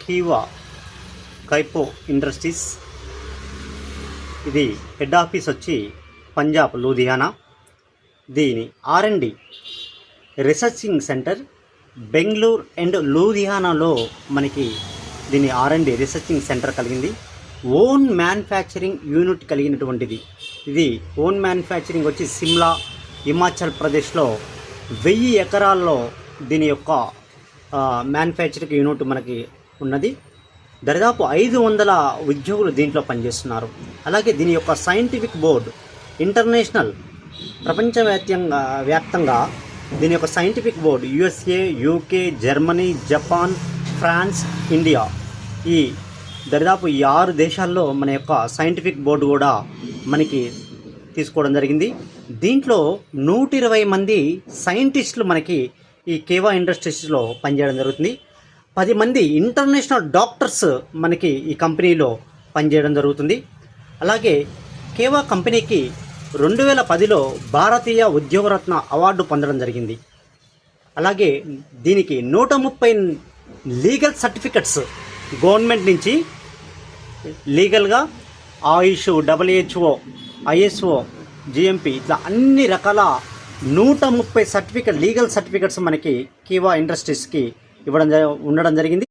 కీవా కైపో ఇండస్ట్రీస్. ఇది head office వచ్చి పంజాబ్ లూధియానా. దీని R&D researching center Bengaluru and లూధియానాలో మనకి దీని R&D రీసెర్చింగ్ సెంటర్ కలిగింది. ఓన్ మ్యానుఫ్యాక్చరింగ్ యూనిట్ కలిగినటువంటిది. ఇది ఓన్ మ్యానుఫ్యాక్చరింగ్ వచ్చి సిమ్లా హిమాచల్ ప్రదేశ్లో 1000 ఎకరాల్లో దీని యొక్క మ్యానుఫ్యాక్చరింగ్ యూనిట్ మనకి ఉన్నది. దరిదాపు 500 ఉద్యోగులు దీంట్లో పనిచేస్తున్నారు. అలాగే దీని యొక్క సైంటిఫిక్ బోర్డు ఇంటర్నేషనల్ వ్యాప్తంగా దీని యొక్క scientific board USA, UK, Germany, Japan, France, India ఈ దరిదాపు ఈ 6 దేశాల్లో మన యొక్క సైంటిఫిక్ బోర్డు కూడా మనకి తీసుకోవడం జరిగింది. దీంట్లో 120 మంది సైంటిస్టులు మనకి ఈ కేవా ఇండస్ట్రీస్లో పనిచేయడం జరుగుతుంది. 10 మంది ఇంటర్నేషనల్ డాక్టర్స్ మనకి ఈ కంపెనీలో పనిచేయడం జరుగుతుంది. అలాగే కేవా కంపెనీకి 2010లో భారతీయ ఉద్యోగరత్న అవార్డు పొందడం జరిగింది. అలాగే దీనికి 130 లీగల్ సర్టిఫికెట్స్ గవర్నమెంట్ నుంచి లీగల్గా ఆయుష్, WHO, ISO, GMP ఇట్లా అన్ని రకాల 130 లీగల్ సర్టిఫికెట్స్ మనకి కేవా ఇండస్ట్రీస్కి ఉండడం జరిగింది.